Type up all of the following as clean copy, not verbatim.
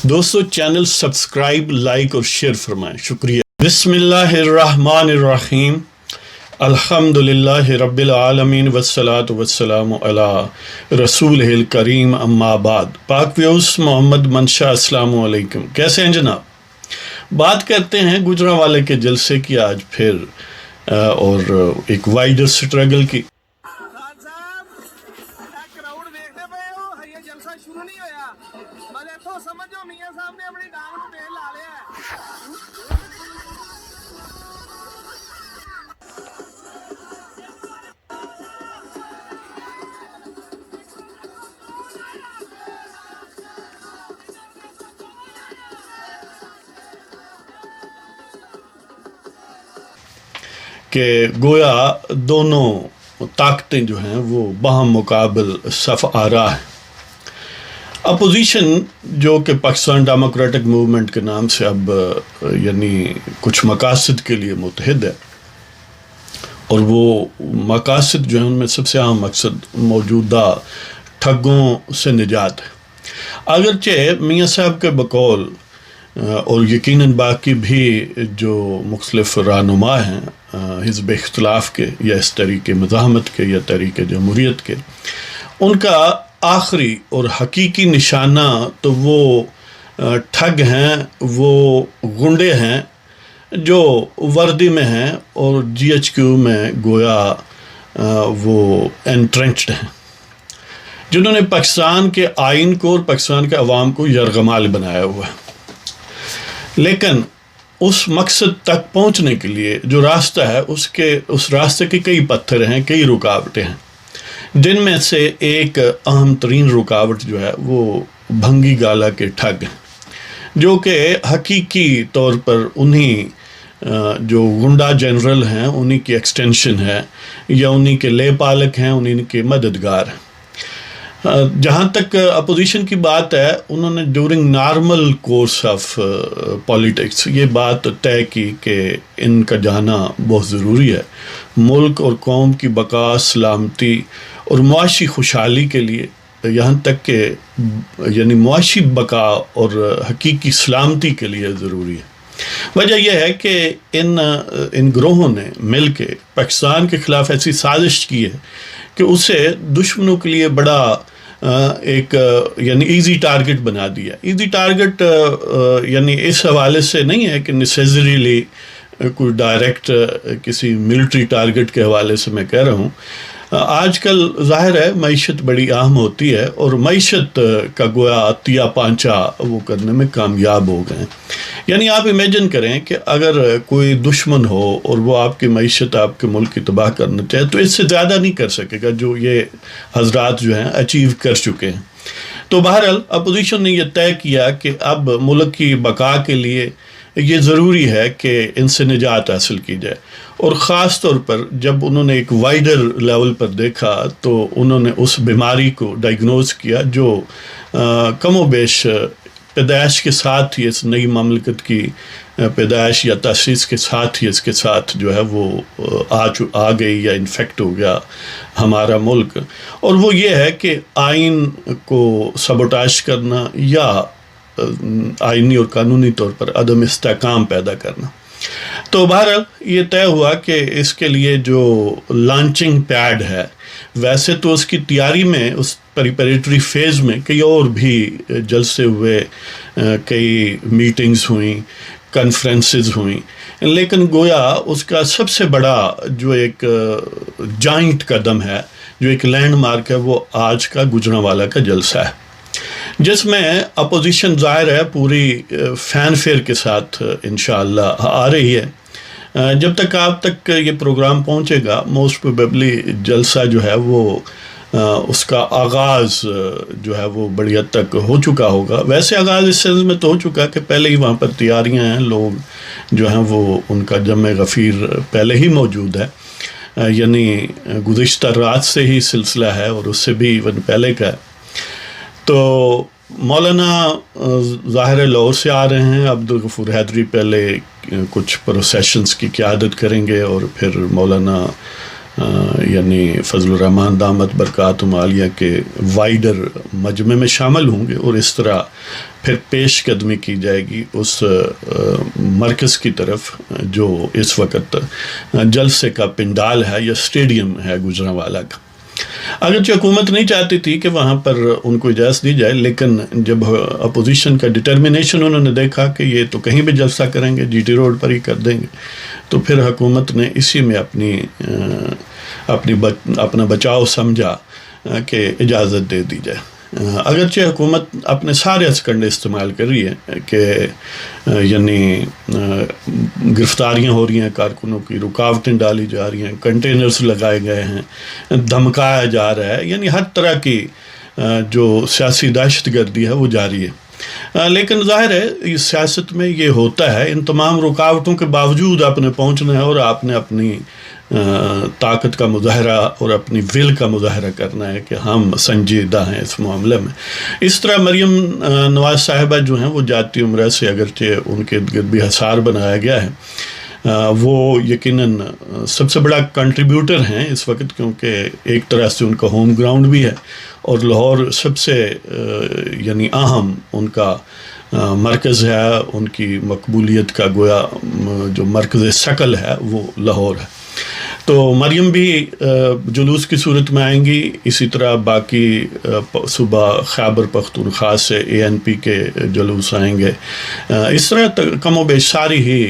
دوستو channel subscribe like اور share فرمائیں، شکریہ۔ بسم اللہ الرحمن الرحیم، الحمدللہ رب العالمین والصلاة والسلام علی رسول الکریم، اما بعد۔ پاک ویوس محمد منشا، السلام علیکم، کیسے ہیں جناب؟ بات کرتے ہیں گجرانوالے کے جلسے کی آج پھر اور ایک وائڈر سٹرگل کی۔ کہ گویا دونوں طاقتیں جو ہیں وہ باہم مقابل صف آرا ہیں۔ اپوزیشن جو کہ پاکستان ڈیموکریٹک موومنٹ کے نام سے اب یعنی کچھ مقاصد کے لیے متحد ہے، اور وہ مقاصد جو ہیں ان میں سب سے اہم مقصد موجودہ ٹھگوں سے نجات ہے۔ اگرچہ میاں صاحب کے بقول اور یقیناً باقی بھی جو مختلف رہنما ہیں حزب اختلاف کے یا اس طریقے مزاحمت کے یا تحریک جمہوریت کے، ان کا آخری اور حقیقی نشانہ تو وہ ٹھگ ہیں، وہ گنڈے ہیں جو وردی میں ہیں اور جی ایچ کیو میں گویا وہ انٹرنچڈ ہیں، جنہوں نے پاکستان کے آئین کو اور پاکستان کے عوام کو یرغمال بنایا ہوا ہے۔ لیکن اس مقصد تک پہنچنے کے لیے جو راستہ ہے اس راستے کے کئی پتھر ہیں، کئی رکاوٹیں ہیں، جن میں سے ایک اہم ترین رکاوٹ جو ہے وہ بھنگی گالا کے ٹھگ ہیں، جو کہ حقیقی طور پر انہی جو گنڈا جنرل ہیں انہی کی ایکسٹینشن ہے یا انہی کے لے پالک ہیں، انہی کے مددگار ہیں۔ جہاں تک اپوزیشن کی بات ہے، انہوں نے during normal course of politics یہ بات طے کی کہ ان کا جانا بہت ضروری ہے ملک اور قوم کی بقا، سلامتی اور معاشی خوشحالی کے لیے، یہاں تک کہ یعنی معاشی بقا اور حقیقی سلامتی کے لیے ضروری ہے۔ وجہ یہ ہے کہ ان گروہوں نے مل کے پاکستان کے خلاف ایسی سازش کی ہے کہ اسے دشمنوں کے لیے بڑا ایک یعنی ایزی ٹارگٹ بنا دیا۔ ایزی ٹارگٹ یعنی اس حوالے سے نہیں ہے کہ نیسیسریلی کوئی ڈائریکٹ کسی ملٹری ٹارگٹ کے حوالے سے میں کہہ رہا ہوں۔ آج کل ظاہر ہے معیشت بڑی اہم ہوتی ہے اور معیشت کا گویا تیا پانچا وہ کرنے میں کامیاب ہو گئے ہیں۔ یعنی آپ امیجن کریں کہ اگر کوئی دشمن ہو اور وہ آپ کی معیشت، آپ کے ملک کی تباہ کرنا چاہے تو اس سے زیادہ نہیں کر سکے گا جو یہ حضرات جو ہیں اچیو کر چکے ہیں۔ تو بہرحال اپوزیشن نے یہ طے کیا کہ اب ملک کی بقا کے لیے یہ ضروری ہے کہ ان سے نجات حاصل کی جائے، اور خاص طور پر جب انہوں نے ایک وائڈر لیول پر دیکھا تو انہوں نے اس بیماری کو ڈائگنوز کیا جو کم و بیش پیدائش کے ساتھ ہی اس نئی مملکت کی پیدائش یا تاسیس کے ساتھ ہی اس کے ساتھ جو ہے وہ آ گئی یا انفیکٹ ہو گیا ہمارا ملک، اور وہ یہ ہے کہ آئین کو سبوٹاج کرنا یا آئینی اور قانونی طور پر عدم استحکام پیدا کرنا۔ تو بہرحال یہ طے ہوا کہ اس کے لیے جو لانچنگ پیڈ ہے، ویسے تو اس کی تیاری میں اس پریپریٹری فیز میں کئی اور بھی جلسے ہوئے، کئی میٹنگز ہوئیں، کانفرنسز ہوئیں، لیکن گویا اس کا سب سے بڑا جو ایک جائنٹ قدم ہے، جو ایک لینڈ مارک ہے، وہ آج کا گجرانوالہ کا جلسہ ہے، جس میں اپوزیشن ظاہر ہے پوری فین فیئر کے ساتھ انشاءاللہ آ رہی ہے۔ جب تک آپ تک یہ پروگرام پہنچے گا موسٹ پروبیبلی جلسہ جو ہے وہ اس کا آغاز جو ہے وہ بڑی حد تک ہو چکا ہوگا۔ ویسے آغاز اس سلسلے میں تو ہو چکا کہ پہلے ہی وہاں پر تیاریاں ہیں، لوگ جو ہیں وہ ان کا جمع غفیر پہلے ہی موجود ہے، یعنی گزشتہ رات سے ہی سلسلہ ہے اور اس سے بھی ایون پہلے کا ہے۔ تو مولانا ظاہر لاہور سے آ رہے ہیں، عبدالغفور حیدری پہلے کچھ پروسیشنز کی قیادت کریں گے اور پھر مولانا یعنی فضل الرحمان دامت برکاتہم عالیہ کے وائڈر مجمع میں شامل ہوں گے، اور اس طرح پھر پیش قدمی کی جائے گی اس مرکز کی طرف جو اس وقت جلسے کا پنڈال ہے یا اسٹیڈیم ہے گوجرانوالا کا۔ اگرچہ حکومت نہیں چاہتی تھی کہ وہاں پر ان کو اجازت دی جائے، لیکن جب اپوزیشن کا ڈٹرمنیشن انہوں نے دیکھا کہ یہ تو کہیں بھی جلسہ کریں گے، جی ٹی روڈ پر ہی کر دیں گے، تو پھر حکومت نے اسی میں اپنا بچاؤ سمجھا کہ اجازت دے دی جائے۔ اگرچہ حکومت اپنے سارے ہتھکنڈے استعمال کر رہی ہے کہ یعنی گرفتاریاں ہو رہی ہیں کارکنوں کی، رکاوٹیں ڈالی جا رہی ہیں، کنٹینرز لگائے گئے ہیں، دھمکایا جا رہا ہے، یعنی ہر طرح کی جو سیاسی دہشت گردی ہے وہ جاری ہے۔ لیکن ظاہر ہے اس سیاست میں یہ ہوتا ہے، ان تمام رکاوٹوں کے باوجود آپ نے پہنچنا ہے اور آپ نے اپنی طاقت کا مظاہرہ اور اپنی ول کا مظاہرہ کرنا ہے کہ ہم سنجیدہ ہیں اس معاملے میں۔ اس طرح مریم نواز صاحبہ جو ہیں وہ ذاتی عمرہ سے اگرچہ ان کے ارد گرد بھی حصار بنایا گیا ہے، وہ یقیناً سب سے بڑا کنٹریبیوٹر ہیں اس وقت، کیونکہ ایک طرح سے ان کا ہوم گراؤنڈ بھی ہے اور لاہور سب سے یعنی اہم ان کا مرکز ہے، ان کی مقبولیت کا گویا جو مرکز ثقل ہے وہ لاہور ہے۔ تو مریم بھی جلوس کی صورت میں آئیں گی، اسی طرح باقی صوبہ خیبر پختونخوا سے اے این پی کے جلوس آئیں گے، اس طرح کم و بیش ساری ہی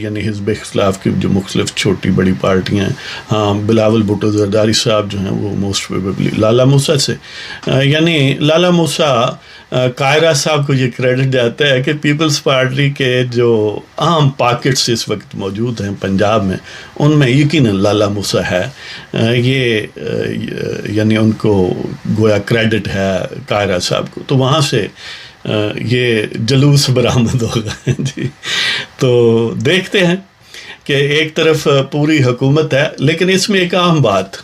یعنی حزب اختلاف کی جو مختلف چھوٹی بڑی پارٹیاں ہیں۔ ہاں، بلاول بھٹو زرداری صاحب جو ہیں وہ موسٹ پروبیبلی لالا موسیٰ سے، یعنی لالا موسیٰ قاہرہ صاحب کو یہ کریڈٹ جاتا ہے کہ پیپلز پارٹی کے جو اہم پاکٹس اس وقت موجود ہیں پنجاب میں، ان میں یقیناً لالا موسیٰ ہے، یہ یعنی ان کو گویا کریڈٹ ہے قاہرہ صاحب کو، تو وہاں سے یہ جلوس برآمد ہوگا جی۔ تو دیکھتے ہیں کہ ایک طرف پوری حکومت ہے، لیکن اس میں ایک اہم بات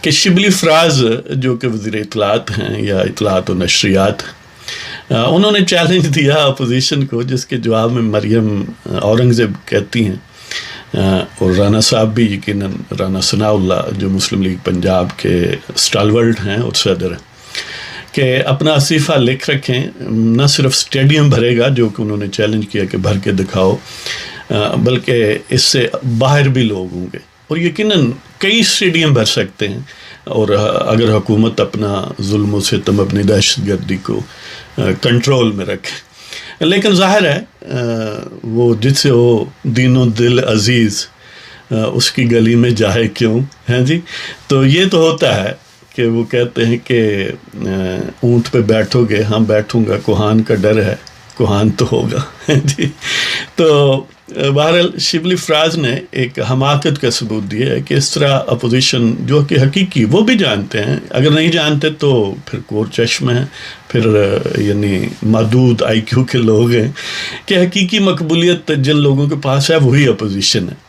کہ شبلی فراز جو کہ وزیر اطلاعات ہیں یا اطلاعات و نشریات، انہوں نے چیلنج دیا اپوزیشن کو، جس کے جواب میں مریم اورنگزیب کہتی ہیں، اور رانا صاحب بھی یقیناً رانا ثناء اللہ جو مسلم لیگ پنجاب کے اسٹالورٹ ہیں اور صدر ہیں، کہ اپنا اصیفہ لکھ رکھیں، نہ صرف اسٹیڈیم بھرے گا جو کہ انہوں نے چیلنج کیا کہ بھر کے دکھاؤ، بلکہ اس سے باہر بھی لوگ ہوں گے، اور یقیناً کئی اسٹیڈیم بھر سکتے ہیں، اور اگر حکومت اپنا ظلم و ستم، اپنی دہشت گردی کو کنٹرول میں رکھے۔ لیکن ظاہر ہے وہ جس سے وہ دین و دل عزیز اس کی گلی میں جائے کیوں، ہیں جی۔ تو یہ تو ہوتا ہے کہ وہ کہتے ہیں کہ اونٹ پہ بیٹھو گے، ہاں بیٹھوں گا، کوہان کا ڈر ہے، کوہان تو ہوگا جی۔ تو بہرحال شبلی فراز نے ایک حماقت کا ثبوت دیا ہے کہ اس طرح اپوزیشن جو کہ حقیقی وہ بھی جانتے ہیں، اگر نہیں جانتے تو پھر کور چشم ہیں، پھر یعنی محدود آئی کیو کے لوگ ہیں، کہ حقیقی مقبولیت جن لوگوں کے پاس ہے وہی اپوزیشن ہے،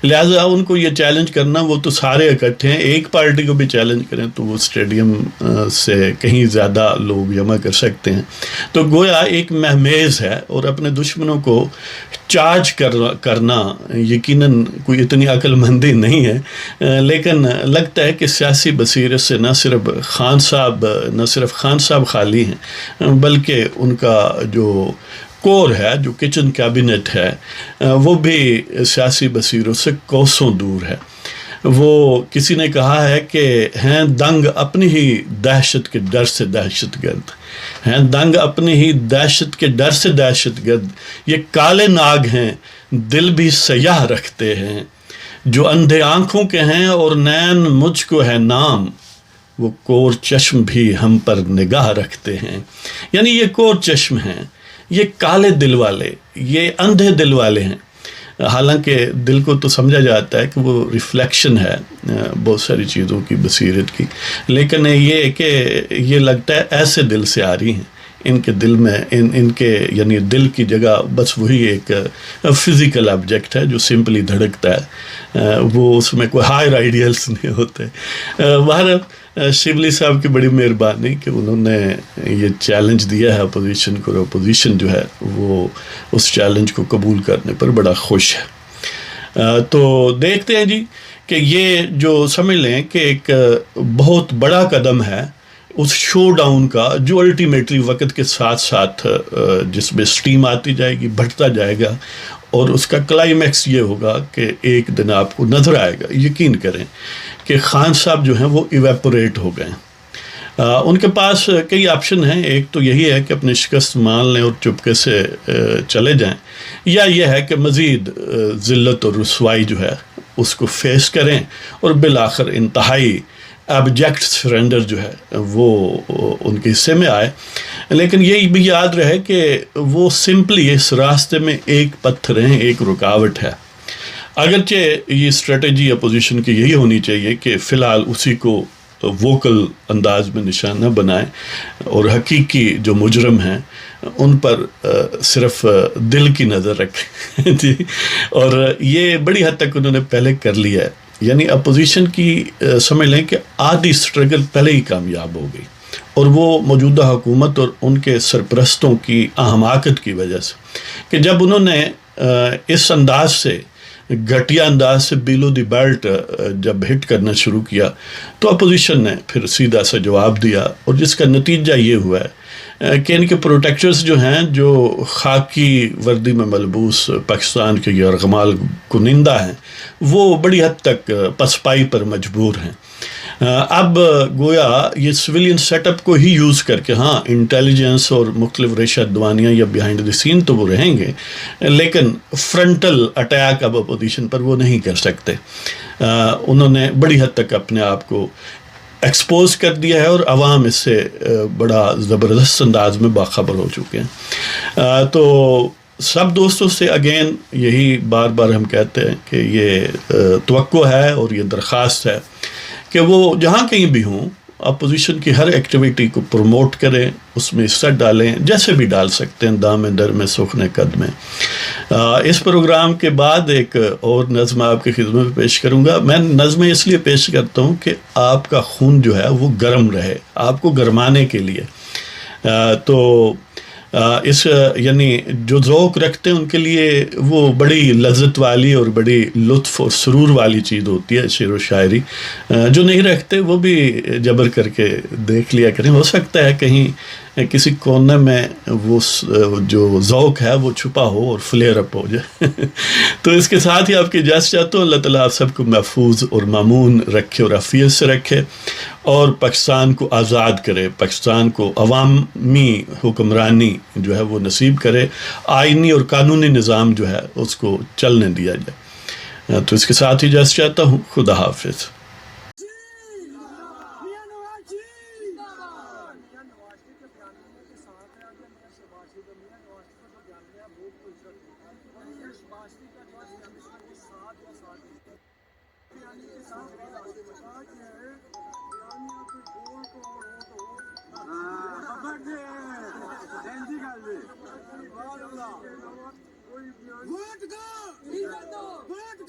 لہٰذا ان کو یہ چیلنج کرنا، وہ تو سارے اکٹھے ہیں، ایک پارٹی کو بھی چیلنج کریں تو وہ اسٹیڈیم سے کہیں زیادہ لوگ جمع کر سکتے ہیں۔ تو گویا ایک مہمیز ہے، اور اپنے دشمنوں کو چارج کرنا یقیناً کوئی اتنی عقل مندی نہیں ہے، لیکن لگتا ہے کہ سیاسی بصیرت سے نہ صرف خان صاحب خالی ہیں، بلکہ ان کا جو کور ہے، جو کچن کیبنٹ ہے، وہ بھی سیاسی بصیرت سے کوسوں دور ہے۔ وہ کسی نے کہا ہے کہ ہیں دنگ اپنی ہی دہشت کے ڈر سے دہشت گرد، ہیں دنگ اپنی ہی دہشت کے ڈر سے دہشت گرد، یہ کالے ناگ ہیں دل بھی سیاہ رکھتے ہیں، جو اندھے آنکھوں کے ہیں اور نین مجھ کو ہے نام، وہ کور چشم بھی ہم پر نگاہ رکھتے ہیں۔ یعنی یہ کور چشم ہیں، یہ کالے دل والے، یہ اندھے دل والے ہیں۔ حالانکہ دل کو تو سمجھا جاتا ہے کہ وہ ریفلیکشن ہے بہت ساری چیزوں کی، بصیرت کی، لیکن یہ کہ یہ لگتا ہے ایسے دل سے آ رہی ہیں، ان کے دل میں ان کے یعنی دل کی جگہ بس وہی ایک فزیکل آبجیکٹ ہے جو سمپلی دھڑکتا ہے، وہ اس میں کوئی ہائر آئیڈیلس نہیں ہوتے۔ بہرحال شبلی صاحب کی بڑی مہربانی کہ انہوں نے یہ چیلنج دیا ہے اپوزیشن کو، اور اپوزیشن جو ہے وہ اس چیلنج کو قبول کرنے پر بڑا خوش ہے۔ تو دیکھتے ہیں جی کہ یہ جو سمجھ لیں کہ ایک بہت بڑا قدم ہے اس شو ڈاؤن کا، جو الٹیمیٹلی وقت کے ساتھ ساتھ جس میں سٹیم آتی جائے گی، بڑھتا جائے گا، اور اس کا کلائمیکس یہ ہوگا کہ ایک دن آپ کو نظر آئے گا، یقین کریں کہ خان صاحب جو ہیں وہ ایویپوریٹ ہو گئے ہیں۔ ان کے پاس کئی آپشن ہیں، ایک تو یہی ہے کہ اپنی شکست مان لیں اور چپکے سے چلے جائیں، یا یہ ہے کہ مزید ذلت اور رسوائی جو ہے اس کو فیس کریں اور بالآخر انتہائی ایبجیکٹ سرنڈر جو ہے وہ ان کے حصے میں آئے۔ لیکن یہ بھی یاد رہے کہ وہ سمپلی اس راستے میں ایک پتھر ہیں، ایک رکاوٹ ہے۔ اگرچہ یہ اسٹریٹجی اپوزیشن کی یہی ہونی چاہیے کہ فی الحال اسی کو ووکل انداز میں نشانہ بنائیں اور حقیقی جو مجرم ہیں ان پر صرف دل کی نظر رکھیں جی، اور یہ بڑی حد تک انہوں نے پہلے کر لیا ہے، یعنی اپوزیشن کی سمجھ لیں کہ آدھی اسٹرگل پہلے ہی کامیاب ہو گئی، اور وہ موجودہ حکومت اور ان کے سرپرستوں کی حماقت کی وجہ سے، کہ جب انہوں نے اس انداز سے گھٹیا انداز سے بیلو دی بیلٹ جب ہٹ کرنا شروع کیا تو اپوزیشن نے پھر سیدھا سا جواب دیا، اور جس کا نتیجہ یہ ہوا ہے کہ ان کے پروٹیکٹرز جو ہیں، جو خاکی وردی میں ملبوس پاکستان کے یرغمال کنندہ ہیں، وہ بڑی حد تک پسپائی پر مجبور ہیں۔ اب گویا یہ سویلین سیٹ اپ کو ہی یوز کر کے، ہاں انٹیلیجنس اور مختلف ریشہ دوانیاں یا بیہائنڈ دی سین تو وہ رہیں گے، لیکن فرنٹل اٹیک اب اپوزیشن پر وہ نہیں کر سکتے۔ انہوں نے بڑی حد تک اپنے آپ کو ایکسپوز کر دیا ہے، اور عوام اس سے بڑا زبردست انداز میں باخبر ہو چکے ہیں۔ تو سب دوستوں سے اگین یہی بار بار ہم کہتے ہیں کہ یہ توقع ہے اور یہ درخواست ہے کہ وہ جہاں کہیں بھی ہوں اپوزیشن کی ہر ایکٹیویٹی کو پروموٹ کریں، اس میں حصہ ڈالیں، جیسے بھی ڈال سکتے ہیں، دام در میں سخن قد میں۔ اس پروگرام کے بعد ایک اور نظم آپ کی خدمت میں پیش کروں گا۔ میں نظمیں اس لیے پیش کرتا ہوں کہ آپ کا خون جو ہے وہ گرم رہے، آپ کو گرمانے کے لیے۔ تو اس یعنی جو ذوق رکھتے ہیں ان کے لیے وہ بڑی لذت والی اور بڑی لطف اور سرور والی چیز ہوتی ہے شعر و شاعری۔ جو نہیں رکھتے وہ بھی جبر کر کے دیکھ لیا کریں، ہو سکتا ہے کہیں کسی کونے میں وہ جو ذوق ہے وہ چھپا ہو اور فلیئر اپ ہو جائے۔ تو اس کے ساتھ ہی آپ کی اجازت چاہتا ہوں۔ اللہ تعالیٰ آپ سب کو محفوظ اور مامون رکھے اور عافیت سے رکھے، اور پاکستان کو آزاد کرے، پاکستان کو عوامی حکمرانی جو ہے وہ نصیب کرے، آئینی اور قانونی نظام جو ہے اس کو چلنے دیا جائے۔ تو اس کے ساتھ ہی اجازت چاہتا ہوں۔ خدا حافظ۔ ووٹ دو